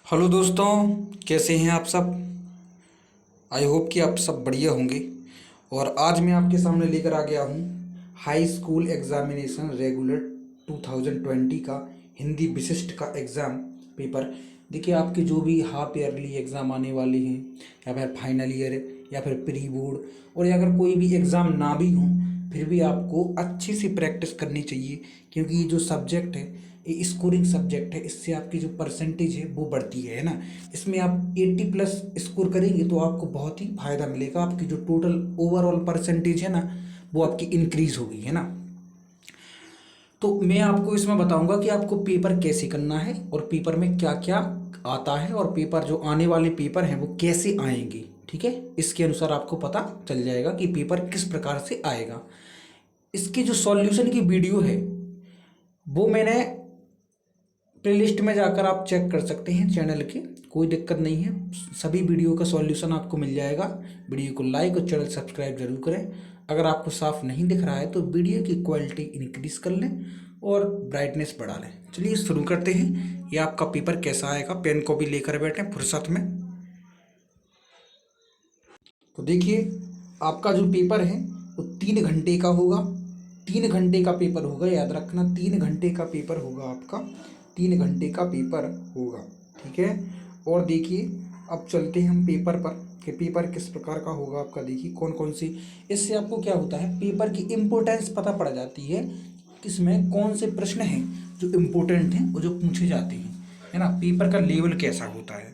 Hello दोस्तों, कैसे हैं आप सब। आई होप कि आप सब बढ़िया होंगे। और आज मैं आपके सामने लेकर आ गया हूँ हाई स्कूल एग्जामिनेशन रेगुलर 2020 का हिंदी विशिष्ट का एग्ज़ाम पेपर। देखिए, आपके जो भी हाफ ईयरली एग्ज़ाम आने वाले हैं या फिर फाइनल ईयर या फिर प्री बोर्ड, और या अगर कोई भी एग्ज़ाम ना भी हो फिर भी आपको अच्छी सी प्रैक्टिस करनी चाहिए, क्योंकि ये जो सब्जेक्ट है ये स्कोरिंग सब्जेक्ट है। इससे आपकी जो परसेंटेज है वो बढ़ती है ना। इसमें आप 80 प्लस स्कोर करेंगे तो आपको बहुत ही फायदा मिलेगा। आपकी जो टोटल ओवरऑल परसेंटेज है ना वो आपकी इंक्रीज होगी, है ना। तो मैं आपको इसमें बताऊंगा कि आपको पेपर कैसे करना है और पेपर में क्या क्या आता है, और पेपर जो आने वाले पेपर हैं वो कैसे आएंगे, ठीक है। इसके अनुसार आपको पता चल जाएगा कि पेपर किस प्रकार से आएगा। इसकी जो सॉल्यूशन की वीडियो है वो मैंने प्लेलिस्ट में जाकर आप चेक कर सकते हैं चैनल के, कोई दिक्कत नहीं है। सभी वीडियो का सॉल्यूशन आपको मिल जाएगा। वीडियो को लाइक और चैनल सब्सक्राइब जरूर करें। अगर आपको साफ नहीं दिख रहा है तो वीडियो की क्वालिटी इंक्रीज कर लें और ब्राइटनेस बढ़ा लें। चलिए शुरू करते हैं। ये आपका पेपर कैसा आएगा, पेन को भी लेकर बैठें फुर्सत में। तो देखिए, आपका जो पेपर है वो 3 घंटे का होगा। 3 घंटे का पेपर होगा, याद रखना 3 घंटे का पेपर होगा आपका। 3 घंटे का पेपर होगा, ठीक है। और देखिए, अब चलते हैं हम पेपर पर कि पेपर किस प्रकार का होगा आपका। देखिए कौन कौन सी, इससे आपको क्या होता है, पेपर की इम्पोर्टेंस पता पड़ जाती है। किसमें कौन से प्रश्न हैं जो इम्पोर्टेंट हैं और जो पूछे जाते हैं, है ना। पेपर का लेवल कैसा होता है।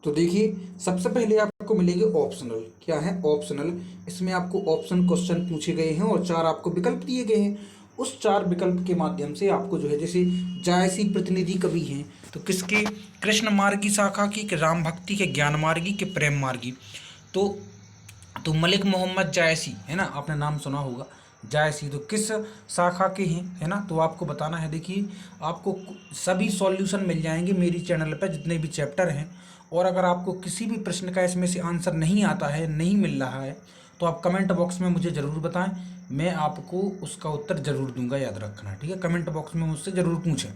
तो देखिए, सबसे पहले आपको मिलेंगे ऑप्शनल। क्या है ऑप्शनल? इसमें आपको ऑप्शन क्वेश्चन पूछे गए हैं और 4 आपको विकल्प दिए गए हैं। उस 4 विकल्प के माध्यम से आपको जो है, जैसे जायसी प्रतिनिधि कवि हैं तो किसके, कृष्ण मार्गी शाखा की, कि राम भक्ति के, ज्ञान मार्गी के, प्रेम मार्गी। तो मलिक मोहम्मद जायसी, है ना, आपने नाम सुना होगा। जायसी तो किस शाखा के हैं, है ना, तो आपको बताना है। देखिए, आपको सभी सॉल्यूशन मिल जाएंगे मेरी चैनल पर, जितने भी चैप्टर हैं। और अगर आपको किसी भी प्रश्न का इसमें से आंसर नहीं आता है, नहीं मिल रहा है, तो आप कमेंट बॉक्स में मुझे ज़रूर बताएं। मैं आपको उसका उत्तर ज़रूर दूंगा, याद रखना, ठीक है। कमेंट बॉक्स में मुझसे ज़रूर पूछें।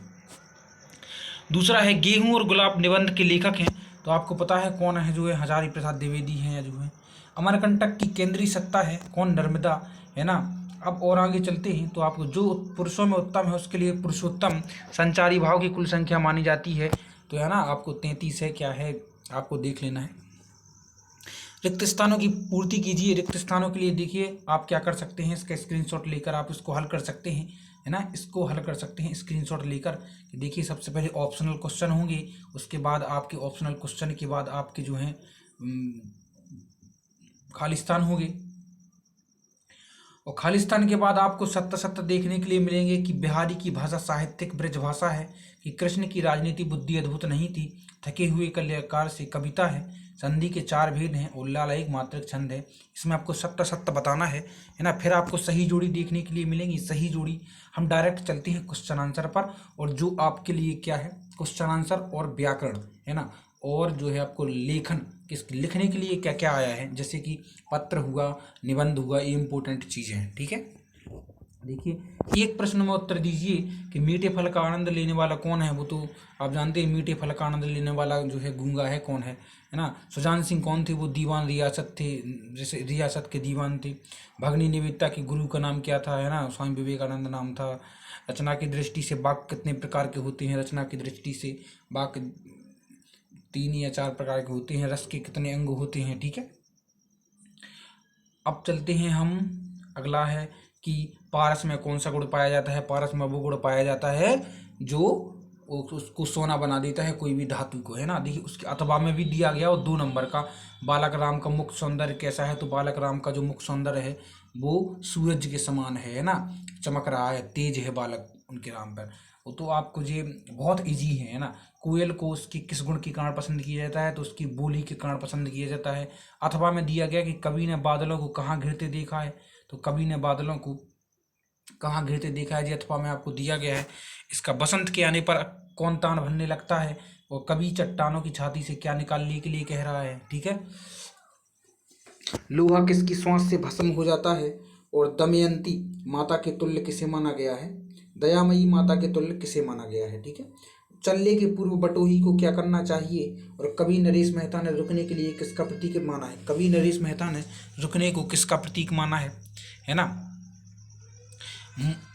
दूसरा है गेहूं और गुलाब निबंध के लेखक हैं, तो आपको पता है कौन है, जो है हजारी प्रसाद द्विवेदी हैं, या जो है अमरकंटक की केंद्रीय सत्ता है कौन, नर्मदा, है ना। अब और आगे चलते हैं तो आपको जो पुरुषों में उत्तम है उसके लिए पुरुषोत्तम संचारी भाव की कुल संख्या मानी जाती है, तो है ना, आपको 33 है, क्या है आपको देख लेना है। रिक्त स्थानों की पूर्ति कीजिए। रिक्त स्थानों के लिए देखिए आप क्या कर सकते हैं, इसका स्क्रीनशॉट लेकर आप इसको हल कर सकते हैं, है ना। इसको हल कर सकते हैं स्क्रीनशॉट लेकर। देखिए, सबसे पहले ऑप्शनल क्वेश्चन होंगे, उसके बाद आपके ऑप्शनल क्वेश्चन के बाद आपके जो हैं खालिस्तान होंगे, और खालिस्तान के बाद आपको सत्य सत्य देखने के लिए मिलेंगे कि बिहारी की भाषा साहित्यिक ब्रज भाषा है, कि कृष्ण की राजनीति बुद्धि अद्भुत नहीं थी, थके हुए कल्याणकार से कविता है, संधि के 4 भेद हैं, उल्लाल एक मात्रक छंद है। इसमें आपको सत्य सत्य बताना है ना। फिर आपको सही जोड़ी देखने के लिए मिलेंगी, सही जोड़ी। हम डायरेक्ट चलते हैं क्वेश्चन आंसर पर, और जो आपके लिए क्या है, क्वेश्चन आंसर और व्याकरण, है ना। और जो है आपको लेखन, किस लिखने के लिए क्या क्या आया है, जैसे कि पत्र हुआ, निबंध हुआ, ये इंपॉर्टेंट चीज़ें हैं, ठीक है। देखिए, एक प्रश्न में उत्तर दीजिए कि मीठे फल का आनंद लेने वाला कौन है। वो तो आप जानते हैं, मीठे फल का आनंद लेने वाला जो है गूंगा है, कौन है ना। सुजान सिंह कौन थे, वो दीवान रियासत थे, जैसे रियासत के दीवान थे। भगनी निवेदिता के गुरु का नाम क्या था, है ना, स्वामी विवेकानंद नाम था। रचना की दृष्टि से वाक्य कितने प्रकार के होते हैं, रचना की दृष्टि से वाक्य 3 या 4 प्रकार के होते हैं। रस के कितने अंग होते हैं, ठीक है। अब चलते हैं हम, अगला है कि पारस में कौन सा गुण पाया जाता है। पारस में वो गुण पाया जाता है जो उसको सोना बना देता है, कोई भी धातु को, है ना। देखिए, उसके अथवा में भी दिया गया, और 2 नंबर का। बालक राम का मुख सौंदर्य कैसा है, तो बालक राम का जो मुख सौंदर्य है वो सूरज के समान है ना, चमक रहा है, तेज है बालक उनके राम पर। वो तो आपको ये बहुत इजी है ना। कोयल को उसकी किस गुण के कारण पसंद किया जाता है, तो उसकी बोली के कारण पसंद किया जाता है। अथवा में दिया गया कि कवि ने बादलों को कहाँ घिरते देखा है, तो कवि ने बादलों को कहाँ घिरते देखा है, जी अथवा में आपको दिया गया है। इसका बसंत के आने पर कौन तान भरने लगता है, और कवि चट्टानों की छाती से क्या निकालने के लिए कह रहा है, ठीक है। लोहा किसकी श्वास से भस्म हो जाता है, और दमयंती माता के तुल्य किसे माना गया है, दयामयी माता के तुल्य किसे माना गया है, ठीक है। चलने के पूर्व बटोही को क्या करना चाहिए, और कवि नरेश मेहता ने रुकने के लिए किसका प्रतीक माना है। कवि नरेश मेहता ने रुकने को किसका प्रतीक माना है ना।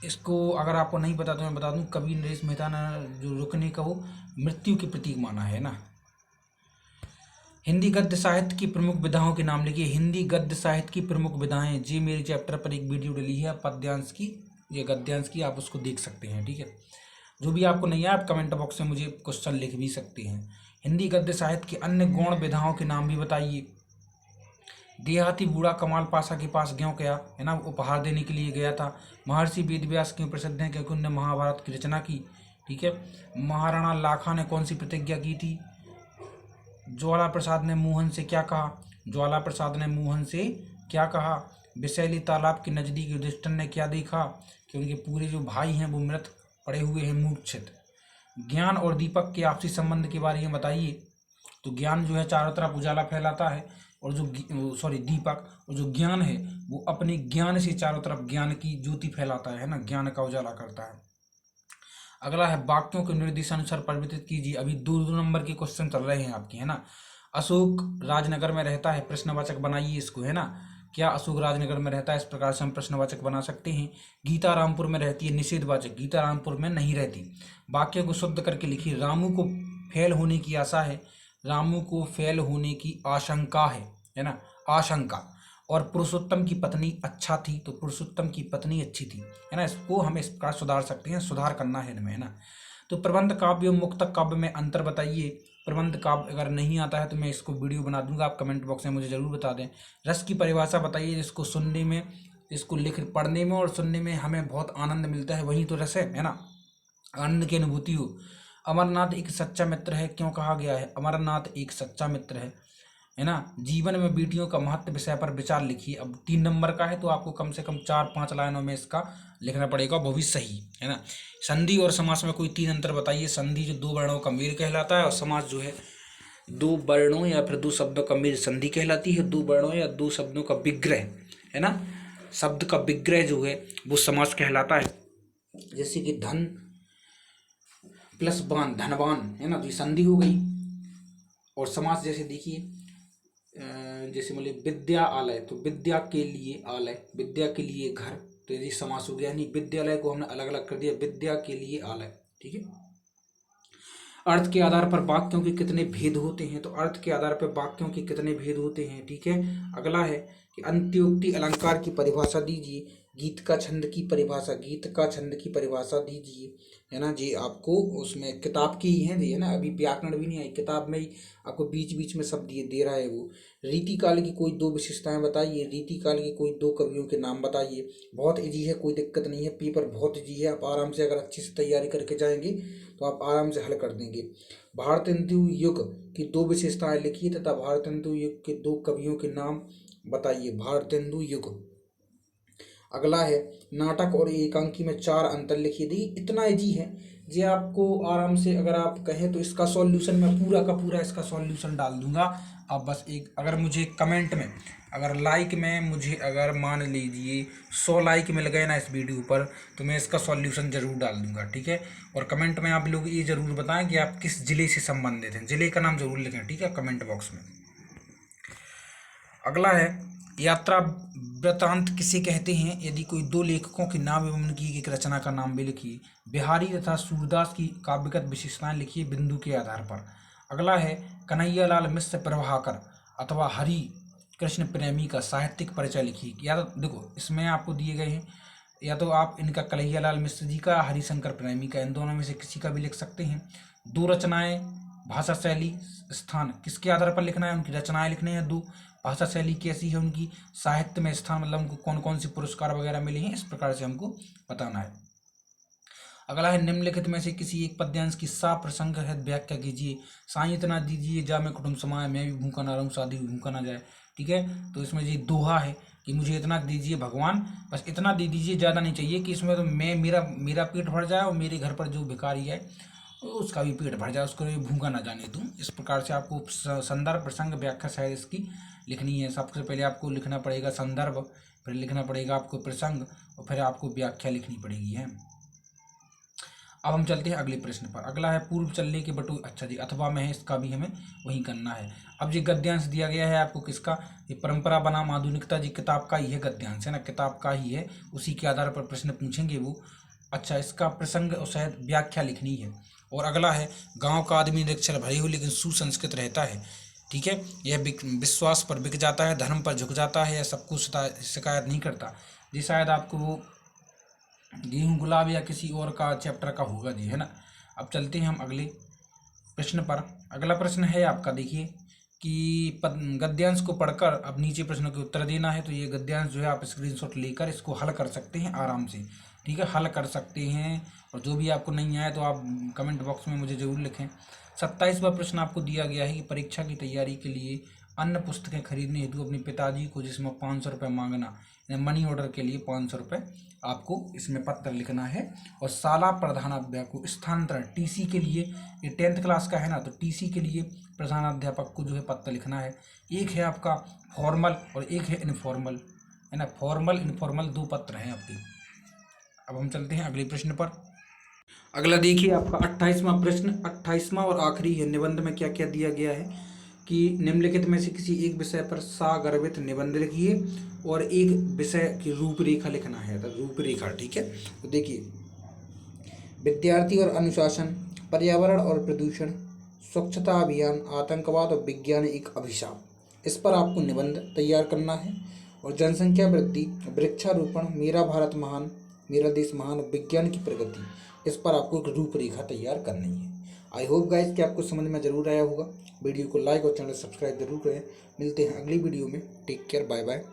इसको अगर आपको नहीं पता तो मैं बता दूं, कवि नरेश मेहता ने जो रुकने का वो मृत्यु के प्रतीक माना है ना। हिंदी गद्य साहित्य की प्रमुख विधाओं के नाम लिखिए। हिंदी गद्य साहित्य की प्रमुख विधाएं, जी मेरे चैप्टर पर एक वीडियो डली है पद्यांश की या गद्यांश की, आप उसको देख सकते हैं। ठीक है, जो भी आपको नहीं है आप कमेंट बॉक्स में मुझे क्वेश्चन लिख भी सकते हैं। हिंदी गद्य साहित्य की अन्य गौण विधाओं के नाम भी बताइए। देहाती बूढ़ा कमाल पाशा के पास क्यों गया, है ना, उपहार देने के लिए गया था। महर्षि वेदव्यास क्यों प्रसिद्ध हैं, क्योंकि उन्होंने महाभारत की रचना की। ठीक है, महाराणा लाखा ने कौन सी प्रतिज्ञा की थी। ज्वाला प्रसाद ने मोहन से क्या कहा, ज्वाला प्रसाद ने मोहन से क्या कहा। विषैली तालाब के नजदीक युधिष्ठिर ने क्या देखा, कि उनके पूरे जो भाई हैं वो मृत पड़े हुए हैं, मूर्छित। ज्ञान और दीपक के आपसी संबंध के बारे में बताइए। तो ज्ञान जो है चारों तरफ उजाला फैलाता है, और जो दीपक, और जो ज्ञान है वो अपने ज्ञान से चारों तरफ ज्ञान की ज्योति फैलाता है ना, ज्ञान का उजाला करता है। अगला है वाक्यों के निर्देशानुसार परिवर्तित कीजिए। अभी 2 नंबर के क्वेश्चन चल रहे हैं आपके, है ना। अशोक राजनगर में रहता है, प्रश्नवाचक बनाइए इसको, है ना। क्या अशोक राजनगर में रहता है, इस प्रकार से हम प्रश्नवाचक बना सकते हैं। गीता रामपुर में रहती है, निषेधवाचक, गीता रामपुर में नहीं रहती। वाक्य को शुद्ध करके लिखिए। रामू को फेल होने की आशा है, रामू को फेल होने की आशंका है ना, आशंका। और पुरुषोत्तम की पत्नी अच्छा थी, तो पुरुषोत्तम की पत्नी अच्छी थी, है ना। इसको हम इस प्रकार सुधार सकते हैं, सुधार करना है इनमें, है ना। तो प्रबंध काव्य और मुक्तक काव्य में अंतर बताइए। प्रबंध काव्य अगर नहीं आता है तो मैं इसको वीडियो बना दूंगा, आप कमेंट बॉक्स में मुझे जरूर बता दें। रस की परिभाषा बताइए, जिसको सुनने में, इसको पढ़ने में और सुनने में हमें बहुत आनंद मिलता है, वही तो रस है ना, आनंद की अनुभूति हो। अमरनाथ एक सच्चा मित्र है, क्यों कहा गया है, अमरनाथ एक सच्चा मित्र है ना। जीवन में बेटियों का महत्व विषय पर विचार लिखिए। अब 3 नंबर का है तो आपको कम से कम 4-5 लाइनों में इसका लिखना पड़ेगा, वो भी सही, है ना। संधि और समास में कोई 3 अंतर बताइए। संधि जो 2 वर्णों का मेल कहलाता है, और समास जो है 2 वर्णों या फिर 2 शब्दों का मेल संधि कहलाती है। 2 वर्णों या 2 शब्दों का विग्रह, है ना, शब्द का विग्रह जो है वो समास कहलाता है। जैसे कि धन प्लस बान, धनवान, है ना, तो ये संधि हो गई। और समास जैसे देखिए, जैसे मतलब विद्या आलय, तो विद्या के लिए आलय, विद्या के लिए घर, तो यदि समास हो गया। नहीं, विद्यालय को हमने अलग अलग कर दिया, विद्या के लिए आलय। ठीक है। अर्थ के आधार पर वाक्यों के कितने भेद होते हैं, तो अर्थ के आधार पर वाक्यों के कितने भेद होते हैं। ठीक है। अगला है कि अंत्योक्ति अलंकार की परिभाषा दीजिए। गीत का छंद की परिभाषा, गीत का छंद की परिभाषा दीजिए, है ना जी। आपको उसमें किताब की ही है ना, अभी व्याकरण भी नहीं आई, किताब में ही आपको बीच बीच में सब दे रहा है वो। रीतिकाल की कोई 2 विशेषताएं बताइए। रीतिकाल के कोई 2 कवियों के नाम बताइए। बहुत इजी है, कोई दिक्कत नहीं है, पेपर बहुत इजी है, आप आराम से अगर अच्छे से तैयारी करके जाएंगे तो आप आराम से हल कर देंगे। भारतेंदु युग की 2 विशेषताएं लिखिए तथा भारतेंदु युग के 2 कवियों के नाम बताइए। भारतेंदु युग। अगला है नाटक और एकांकी में 4 अंतर लिखिए। देखिए इतना इजी है जी, आपको आराम से अगर आप कहें तो इसका सॉल्यूशन मैं पूरा का पूरा इसका सॉल्यूशन डाल दूंगा। आप बस एक, अगर मुझे कमेंट में, अगर लाइक में मुझे, अगर मान लीजिए 100 लाइक मिल गए ना इस वीडियो पर, तो मैं इसका सॉल्यूशन ज़रूर डाल दूंगा। ठीक है। और कमेंट में आप लोग ये ज़रूर बताएं कि आप किस ज़िले से संबंधित हैं, ज़िले का नाम ज़रूर लिखें। ठीक है, कमेंट बॉक्स में। अगला है यात्रा वृत्तांत किसे कहते हैं। यदि कोई 2 लेखकों के नाम एवं उनकी एक रचना का नाम भी लिखिए। बिहारी तथा सूरदास की काव्यगत विशेषताएं लिखिए बिंदु के आधार पर। अगला है कन्हैयालाल मिश्र प्रभाकर अथवा हरि कृष्ण प्रेमी का साहित्यिक परिचय लिखिए। या तो देखो इसमें आपको दिए गए हैं, या तो आप इनका कन्हैयालाल मिश्र जी का, हरिशंकर प्रेमी का, इन दोनों में से किसी का भी लिख सकते हैं। 2 रचनाएं, भाषा शैली, स्थान, किसके आधार पर लिखना है, उनकी रचनाएं लिखनी है 2। भाषा शैली कैसी है उनकी, साहित्य में स्थान मतलब उनको कौन कौन से पुरस्कार वगैरह मिले हैं, इस प्रकार से हमको बताना है। अगला है निम्नलिखित में से किसी एक पद्यांश की सा प्रसंग है व्याख्या कीजिए। साई इतना दीजिए जा मैं कुटुंब समाए, मैं भी भूखा ना रहूं शादी भूखा ना जाए। ठीक है। तो इसमें ये दोहा है कि मुझे इतना दीजिए भगवान, बस इतना दे दीजिए, ज़्यादा नहीं चाहिए कि इसमें तो मैं मेरा पेट भर जाए और मेरे घर पर जो भिखारी है उसका भी पेट भर जाए, उसको भी भूखा ना जाने दूँ। इस प्रकार से आपको संदर्भ प्रसंग व्याख्या शायद इसकी लिखनी है। सबसे पहले आपको लिखना पड़ेगा संदर्भ, फिर लिखना पड़ेगा आपको प्रसंग, और फिर आपको व्याख्या लिखनी पड़ेगी है। अब हम चलते हैं अगले प्रश्न पर। अगला है पूर्व चलने के बटु, अच्छा जी, अथवा में है, इसका भी हमें वही करना है। अब जी गद्यांश दिया गया है आपको किसका, ये परंपरा बनाम आधुनिकता, जी किताब का ही है गद्यांश, है ना, किताब का ही है, उसी के आधार पर प्रश्न पूछेंगे वो। अच्छा, इसका प्रसंग और शायद व्याख्या लिखनी है। और अगला है गांव का आदमी निरक्षर भले हो लेकिन सुसंस्कृत रहता है। ठीक है, यह विश्वास पर बिक जाता है, धर्म पर झुक जाता है, या सबको शिकायत नहीं करता। जी शायद आपको वो गेहूं गुलाब या किसी और का चैप्टर का होगा जी, है ना। अब चलते हैं हम अगले प्रश्न पर। अगला प्रश्न है आपका, देखिए कि गद्यांश को पढ़कर अब नीचे प्रश्नों के उत्तर देना है। तो ये गद्यांश जो है आप स्क्रीनशॉट लेकर इसको हल कर सकते हैं आराम से, ठीक है, हल कर सकते हैं। और जो भी आपको नहीं आए तो आप कमेंट बॉक्स में मुझे ज़रूर लिखें। 27वां प्रश्न आपको दिया गया है कि परीक्षा की तैयारी के लिए अन्य पुस्तकें खरीदने हेतु अपने पिताजी को, जिसमें 500 रुपये मांगना, मनी ऑर्डर के लिए 500 रुपये आपको इसमें पत्र लिखना है। और शाला प्रधानाध्यापक को स्थानांतरण टीसी के लिए, ये 10th क्लास का है ना, तो टीसी के लिए प्रधानाध्यापक को जो है पत्र लिखना है। एक है आपका फॉर्मल और एक है इनफॉर्मल, है ना, फॉर्मल इनफॉर्मल 2 पत्र हैं आपके। अब हम चलते हैं अगले प्रश्न पर। अगला देखिए आपका 28वां प्रश्न, 28वां और आखिरी है। निबंध में क्या क्या दिया गया है कि निम्नलिखित में से किसी एक विषय पर सागर्भित निबंध लिखिए और एक विषय की रूपरेखा लिखना है, तो रूपरेखा, ठीक है। तो देखिए, विद्यार्थी और अनुशासन, पर्यावरण और प्रदूषण, स्वच्छता अभियान, आतंकवाद और विज्ञान एक अभिशाप, इस पर आपको निबंध तैयार करना है। और जनसंख्या वृद्धि, वृक्षारोपण, मेरा भारत महान, मेरा देश महान, विज्ञान की प्रगति, इस पर आपको एक रूपरेखा तैयार करनी है। आई होप गाइस कि आपको समझ में जरूर आया होगा। वीडियो को लाइक और चैनल सब्सक्राइब जरूर करें। मिलते हैं अगली वीडियो में। Take care, bye bye.